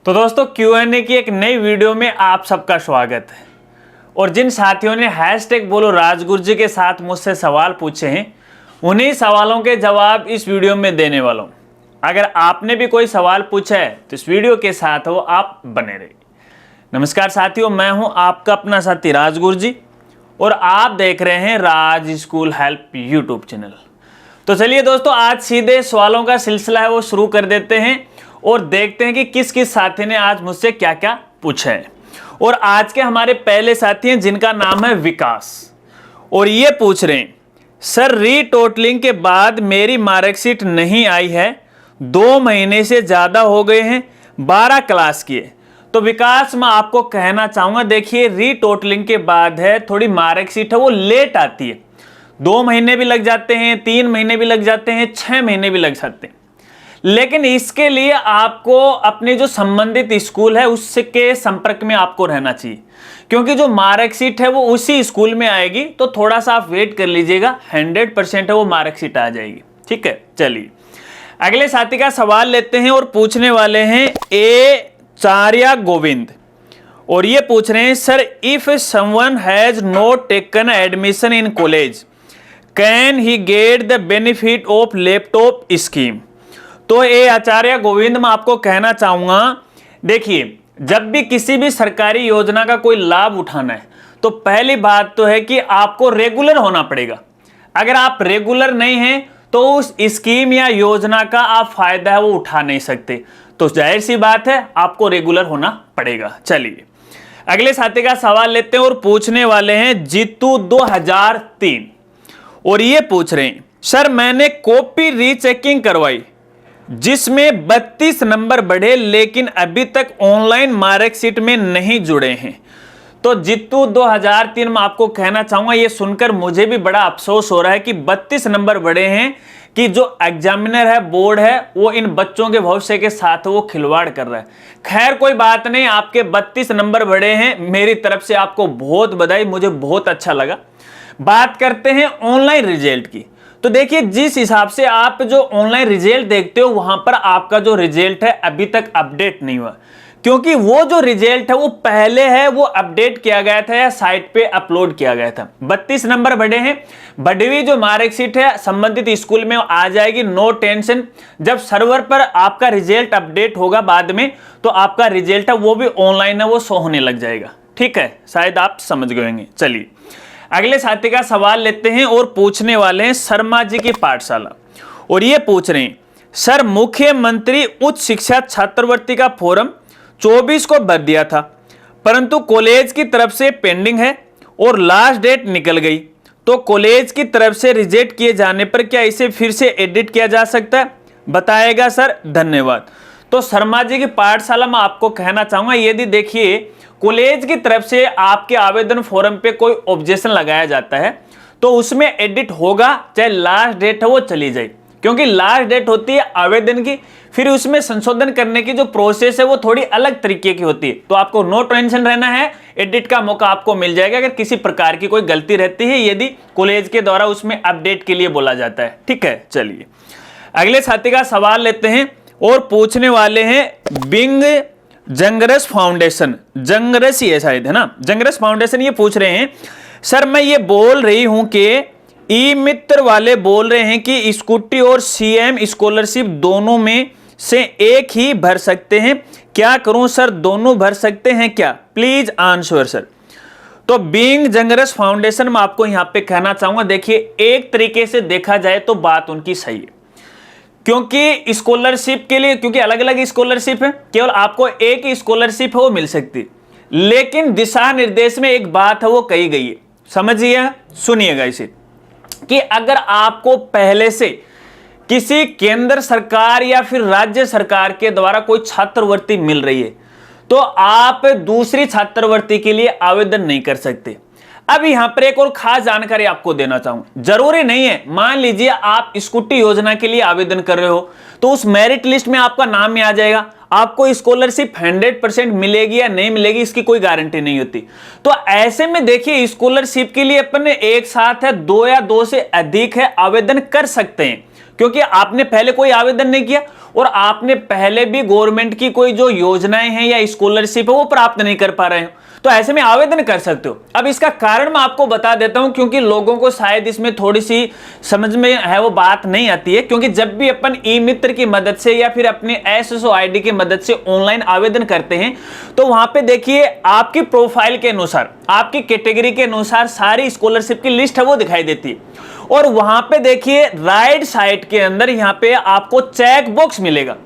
तो दोस्तों Q&A की एक नई वीडियो में आप सबका स्वागत है। और जिन साथियों ने हैशटैग बोलो राजगुरुजी के साथ मुझसे सवाल पूछे हैं, उन्हीं सवालों के जवाब इस वीडियो में देने वाला हूँ। अगर आपने भी कोई सवाल पूछा है तो इस वीडियो के साथ हो आप बने रहिए। नमस्कार साथियों, मैं हूँ आपका अपना साथी राजगुरुजी और आप देख रहे हैं राज स्कूल हेल्प यूट्यूब चैनल। तो चलिए दोस्तों, आज सीधे सवालों का सिलसिला है वो शुरू कर देते हैं और देखते हैं कि किस किस साथी ने आज मुझसे क्या क्या पूछा है। और आज के हमारे पहले साथी हैं जिनका नाम है विकास, और ये पूछ रहे हैं सर रीटोटलिंग के बाद मेरी मार्कशीट नहीं आई है, 2 महीने से ज़्यादा हो गए हैं, 12 क्लास की है। तो विकास, मैं आपको कहना चाहूँगा, देखिए रीटोटलिंग के बाद है थोड़ी मार्कशीट है वो लेट आती है। 2 महीने भी लग जाते हैं, 3 महीने भी लग जाते हैं, 6 महीने भी लग सकते हैं। लेकिन इसके लिए आपको अपने जो संबंधित स्कूल है उसके संपर्क में आपको रहना चाहिए, क्योंकि जो मार्कशीट है वो उसी स्कूल में आएगी। तो थोड़ा सा आप वेट कर लीजिएगा, 100% है वो मार्कशीट आ जाएगी। ठीक है, चलिए अगले साथी का सवाल लेते हैं और पूछने वाले हैं आचार्य गोविंद, और ये पूछ रहे हैं sir if someone has not taken admission in college can he get the benefit of laptop scheme. तो ये आचार्य गोविंद, मैं आपको कहना चाहूंगा, देखिए जब भी किसी भी सरकारी योजना का कोई लाभ उठाना है तो पहली बात तो है कि आपको रेगुलर होना पड़ेगा। अगर आप रेगुलर नहीं हैं तो उस स्कीम या योजना का आप फायदा है वो उठा नहीं सकते। तो जाहिर सी बात है आपको रेगुलर होना पड़ेगा। चलिए अगले साथी का सवाल लेते हैं और पूछने वाले हैं जीतू 2003, और ये पूछ रहे हैं सर मैंने कॉपी रीचेकिंग करवाई जिसमें 32 नंबर बढ़े लेकिन अभी तक ऑनलाइन मार्कशीट में नहीं जुड़े हैं। तो जीतू 2003, मैं आपको कहना चाहूंगा, ये सुनकर मुझे भी बड़ा अफसोस हो रहा है कि 32 नंबर बढ़े हैं, कि जो एग्जामिनर है, बोर्ड है, वो इन बच्चों के भविष्य के साथ वो खिलवाड़ कर रहा है। खैर कोई बात नहीं, आपके 32 नंबर बढ़े हैं, मेरी तरफ से आपको बहुत बधाई, मुझे बहुत अच्छा लगा। बात करते हैं ऑनलाइन रिजल्ट की। तो देखिए जिस हिसाब से आप जो ऑनलाइन रिजल्ट देखते हो वहां पर आपका जो रिजल्ट है अभी तक अपडेट नहीं हुआ, क्योंकि वो जो रिजल्ट है वो पहले है वो अपडेट किया गया था या साइट पे अपलोड किया गया था। 32 नंबर बढ़े हैं, बढ़ी हुई जो मार्कशीट है संबंधित स्कूल में आ जाएगी, नो टेंशन। जब सर्वर पर आपका रिजल्ट अपडेट होगा बाद में तो आपका रिजल्ट है वो भी ऑनलाइन है वो शो होने लग जाएगा। ठीक है, शायद आप समझ गए होंगे। चलिए अगले साथी का सवाल लेते हैं और पूछने वाले हैं शर्मा जी की पाठशाला, और ये पूछ रहे हैं सर मुख्यमंत्री उच्च शिक्षा छात्रवृत्ति का फॉर्म 24 को भर दिया था, परंतु कॉलेज की तरफ से पेंडिंग है और लास्ट डेट निकल गई, तो कॉलेज की तरफ से रिजेक्ट किए जाने पर क्या इसे फिर से एडिट किया जा सकता है, बताएगा सर, धन्यवाद। तो शर्मा जी की पाठशाला में आपको कहना चाहूंगा, यदि देखिए कॉलेज की तरफ से आपके आवेदन फॉर्म पे कोई ऑब्जेक्शन लगाया जाता है तो उसमें एडिट होगा, चाहे लास्ट डेट है वो चली जाए, क्योंकि लास्ट डेट होती है आवेदन की, फिर उसमें संशोधन करने की जो प्रोसेस है वो थोड़ी अलग तरीके की होती है। तो आपको नो टेंशन रहना है, एडिट का मौका आपको मिल जाएगा अगर किसी प्रकार की कोई गलती रहती है, यदि कॉलेज के द्वारा उसमें अपडेट के लिए बोला जाता है। ठीक है, चलिए अगले साथी का सवाल लेते हैं और पूछने वाले हैं बिंग जंगरस फाउंडेशन, जंगरस ही है शायद, है ना, जंगरस फाउंडेशन। ये पूछ रहे हैं सर मैं ये बोल रही हूं कि ई मित्र वाले बोल रहे हैं कि स्कूटी और सीएम स्कॉलरशिप दोनों में से एक ही भर सकते हैं, क्या करूं सर, दोनों भर सकते हैं क्या, प्लीज आंसर सर। तो बीइंग जंगरस फाउंडेशन में आपको यहां पे कहना चाहूंगा, देखिए एक तरीके से देखा जाए तो बात उनकी सही है, क्योंकि स्कॉलरशिप के लिए, क्योंकि अलग अलग स्कॉलरशिप है, केवल आपको एक ही स्कॉलरशिप है वो मिल सकती है, लेकिन दिशा निर्देश में एक बात है वो कही गई है, समझिए सुनिएगा इसे, कि अगर आपको पहले से किसी केंद्र सरकार या फिर राज्य सरकार के द्वारा कोई छात्रवृत्ति मिल रही है तो आप दूसरी छात्रवृत्ति के लिए आवेदन नहीं कर सकते। अब यहां पर एक और खास जानकारी आपको देना चाहूंगा, जरूरी नहीं है, मान लीजिए आप स्कूटी योजना के लिए आवेदन कर रहे हो तो उस मेरिट लिस्ट में आपका नाम में आ जाएगा, आपको स्कॉलरशिप 100% मिलेगी या नहीं मिलेगी इसकी कोई गारंटी नहीं होती। तो ऐसे में देखिए स्कॉलरशिप के लिए अपन एक साथ है 2 या 2 से अधिक है आवेदन कर सकते हैं, क्योंकि आपने पहले कोई आवेदन नहीं किया और आपने पहले भी गवर्नमेंट की कोई जो योजनाएं हैं या स्कॉलरशिप है वो प्राप्त नहीं कर पा रहे हो, तो ऐसे में आवेदन कर सकते हो। अब इसका कारण मैं आपको बता देता हूं, क्योंकि लोगों को शायद इसमें थोड़ी सी समझ में है वो बात नहीं आती है। क्योंकि जब भी अपन ई मित्र की मदद से या फिर अपने एसएसओ आईडी की मदद से ऑनलाइन आवेदन करते हैं, तो वहां पे देखिए आपकी प्रोफाइल के अनुसार, आपकी कैटेगरी के अनुसार सारी स्कॉलरशिप की लिस्ट है वो दिखाई देती है। और वहां पे देखिए राइट साइड के अंदर यहां पे आपको चेक बॉक्स मिलेगा।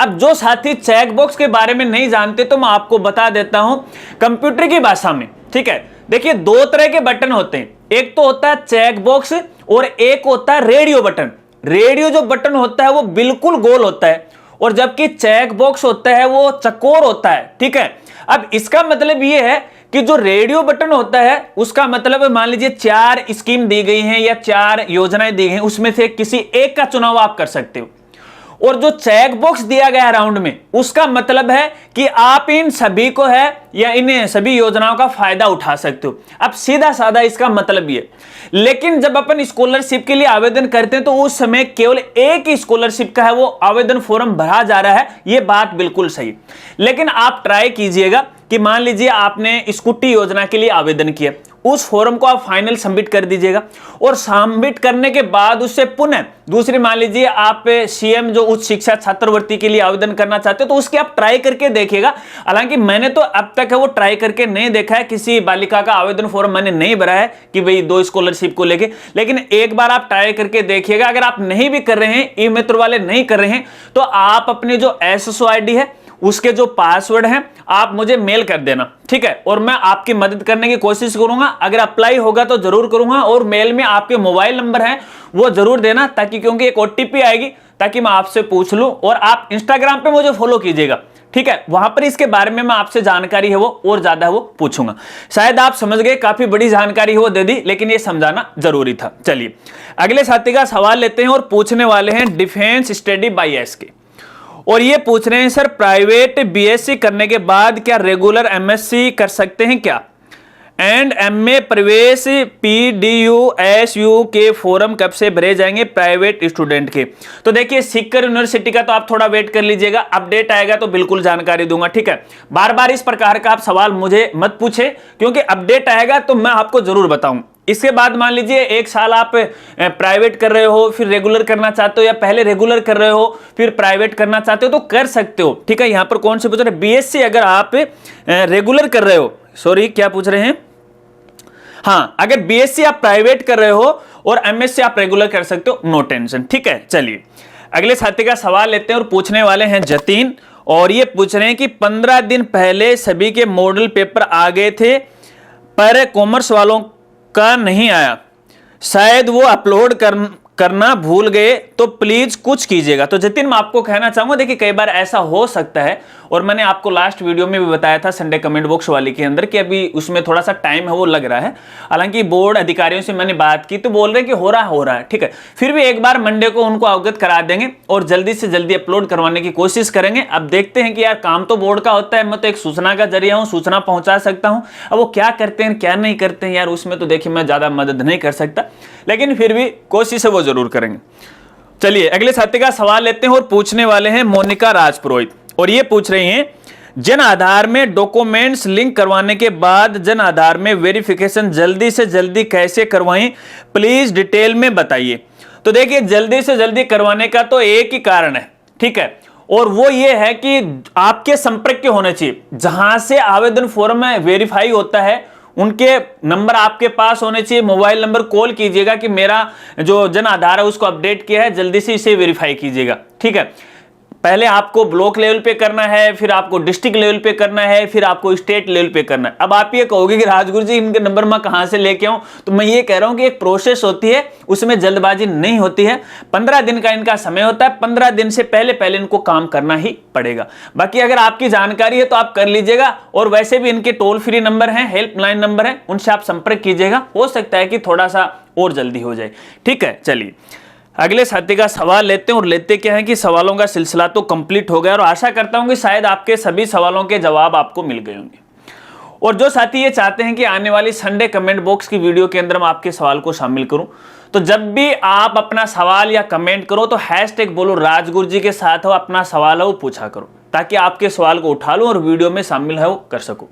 अब जो साथी चेक बॉक्स के बारे में नहीं जानते तो मैं आपको बता देता हूं कंप्यूटर की भाषा में, ठीक है। देखिए दो तरह के बटन होते हैं, एक तो होता है चेक बॉक्स और एक होता है रेडियो बटन। रेडियो जो बटन होता है वो बिल्कुल गोल होता है और जबकि चेक बॉक्स होता है वो चकोर होता है, ठीक है। अब इसका मतलब ये है कि जो रेडियो बटन होता है उसका मतलब मान लीजिए 4 स्कीम दी गई हैं या 4 योजनाएं दी गई हैं, उसमें से किसी एक का चुनाव आप कर सकते हो। और जो चेक बॉक्स दिया गया है राउंड में, उसका मतलब है कि आप इन सभी को है या इन सभी योजनाओं का फायदा उठा सकते हो। अब सीधा साधा इसका मतलब ये। लेकिन जब अपन स्कॉलरशिप के लिए आवेदन करते हैं तो उस समय केवल एक ही स्कॉलरशिप का है वो आवेदन फॉर्म भरा जा रहा है, ये बात बिल्कुल सही। लेकिन आप ट्राई कीजिएगा कि मान लीजिए आपने स्कूटी योजना के लिए आवेदन किया, उस फॉर्म को आप फाइनल सबमिट कर दीजिएगा और सबमिट करने के बाद उससे पुनः दूसरी, मान लीजिए आप सीएम जो उच्च शिक्षा छात्रवृत्ति के लिए आवेदन करना चाहते हो तो उसकी आप ट्राई करके देखिएगा। हालांकि मैंने तो अब तक है वो ट्राई करके नहीं देखा है, किसी बालिका का आवेदन फॉर्म मैंने नहीं भरा है कि भाई 2 स्कॉलरशिप को लेके, लेकिन एक बार आप ट्राई करके देखिएगा। अगर आप नहीं भी कर रहे हैं, ई मित्र वाले नहीं कर रहे हैं, तो आप अपने जो एसएसओ आईडी है उसके जो पासवर्ड हैं आप मुझे मेल कर देना, ठीक है। और मैं आपकी मदद करने की कोशिश करूंगा। अगर अप्लाई होगा तो जरूर करूंगा और मेल में आपके मोबाइल नंबर है वो जरूर देना, ताकि क्योंकि एक ओटीपी आएगी ताकि मैं आपसे पूछ लूं। और आप इंस्टाग्राम पे मुझे फॉलो कीजिएगा, ठीक है। वहां पर इसके बारे में मैं आपसे जानकारी है वो और ज्यादा है वो पूछूंगा। शायद आप समझ गए, काफी बड़ी जानकारी है वो दे दी, लेकिन ये समझाना जरूरी था। चलिए अगले साथी का सवाल लेते हैं और पूछने वाले हैं डिफेंस स्टडी बाय एसके। और ये पूछ रहे हैं सर, प्राइवेट बीएससी करने के बाद क्या रेगुलर एमएससी कर सकते हैं क्या? एंड एमए प्रवेश पीडीयू-एसयू के फॉर्म कब से भरे जाएंगे प्राइवेट स्टूडेंट के? तो देखिए सीकर यूनिवर्सिटी का तो आप थोड़ा वेट कर लीजिएगा, अपडेट आएगा तो बिल्कुल जानकारी दूंगा, ठीक है। बार बार इस प्रकार का आप सवाल मुझे मत पूछे, क्योंकि अपडेट आएगा तो मैं आपको जरूर बताऊं। इसके बाद मान लीजिए 1 साल आप प्राइवेट कर रहे हो, फिर रेगुलर करना चाहते हो, या पहले रेगुलर कर रहे हो फिर प्राइवेट करना चाहते हो तो कर सकते हो, ठीक है। यहां पर कौन से पूछ रहे हैं? बीएससी अगर आप रेगुलर कर रहे हो, सॉरी क्या पूछ रहे हैं, हाँ, अगर बीएससी आप प्राइवेट कर रहे हो और एमएससी आप रेगुलर कर सकते हो, नो टेंशन, ठीक है। चलिए अगले साथी का सवाल लेते हैं और पूछने वाले हैं जतीन। और ये पूछ रहे हैं कि 15 दिन पहले सभी के मॉडल पेपर आ गए थे पर कॉमर्स वालों का नहीं आया, शायद वो अपलोड करना भूल गए, तो प्लीज कुछ कीजिएगा। तो जतिन मैं आपको कहना चाहूंगा, देखिए कई बार ऐसा हो सकता है, और मैंने आपको लास्ट वीडियो में भी बताया था संडे कमेंट बॉक्स वाली के अंदर कि अभी उसमें थोड़ा सा टाइम है वो लग रहा है। हालांकि बोर्ड अधिकारियों से मैंने बात की तो बोल रहे हैं कि हो रहा है, ठीक है। फिर भी एक बार मंडे को उनको अवगत करा देंगे और जल्दी से जल्दी अपलोड करवाने की कोशिश करेंगे। अब देखते हैं कि यार काम तो बोर्ड का होता है, मैं तो एक सूचना का जरिया हूँ, सूचना पहुंचा सकता हूँ। अब वो क्या करते हैं क्या नहीं करते हैं यार, उसमें तो देखिए मैं ज्यादा मदद नहीं कर सकता, लेकिन फिर भी कोशिश है वो जरूर करेंगे। चलिए अगले साथी का सवाल लेते हैं और पूछने वाले हैं मोनिका राजपुरोहित। और ये पूछ रही हैं, जन आधार में डॉक्यूमेंट्स लिंक करवाने के बाद जन आधार में वेरिफिकेशन जल्दी से जल्दी कैसे करवाएं, प्लीज डिटेल में बताइए। तो देखिए जल्दी से जल्दी करवाने का तो एक ही कारण है, ठीक है, और वो ये है कि आपके संपर्क के होने चाहिए। जहां से आवेदन फॉर्म में वेरीफाई होता है उनके नंबर आपके पास होने चाहिए, मोबाइल नंबर कॉल कीजिएगा कि मेरा जो जन आधार है उसको अपडेट किया है, जल्दी से इसे वेरीफाई कीजिएगा, ठीक है। पहले आपको ब्लॉक लेवल पे करना है, फिर आपको डिस्ट्रिक्ट लेवल पे करना है, फिर आपको स्टेट लेवल पे करना है। अब आप ये कहोगे कि राजगुरु जी इनके नंबर मैं कहां से लेके आऊं, तो मैं ये कह रहा हूं कि एक प्रोसेस होती है, उसमें जल्दबाजी नहीं होती है। 15 दिन का इनका समय होता है, 15 दिन से पहले पहले इनको काम करना ही पड़ेगा। बाकी अगर आपकी जानकारी है तो आप कर लीजिएगा, और वैसे भी इनके टोल फ्री नंबर है, हेल्पलाइन नंबर है, उनसे आप संपर्क कीजिएगा, हो सकता है कि थोड़ा सा और जल्दी हो जाए, ठीक है। चलिए अगले साथी का सवाल लेते हैं, और लेते क्या है कि सवालों का सिलसिला तो कंप्लीट हो गया, और आशा करता हूं कि शायद आपके सभी सवालों के जवाब आपको मिल गए होंगे। और जो साथी ये चाहते हैं कि आने वाली संडे कमेंट बॉक्स की वीडियो के अंदर मैं आपके सवाल को शामिल करूं, तो जब भी आप अपना सवाल या कमेंट करो तो हैशटैग बोलो राजगुरु जी के साथ हो अपना सवाल है वो पूछा करो, ताकि आपके सवाल को उठा लूं और वीडियो में शामिल है वो कर सकूं।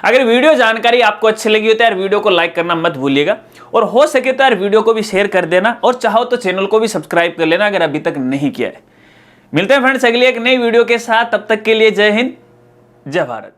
अगर वीडियो जानकारी आपको अच्छी लगी हो तो यार वीडियो को लाइक करना मत भूलिएगा, और हो सके तो यार वीडियो को भी शेयर कर देना, और चाहो तो चैनल को भी सब्सक्राइब कर लेना अगर अभी तक नहीं किया है। मिलते हैं फ्रेंड्स अगली एक नई वीडियो के साथ, तब तक के लिए जय हिंद, जय भारत।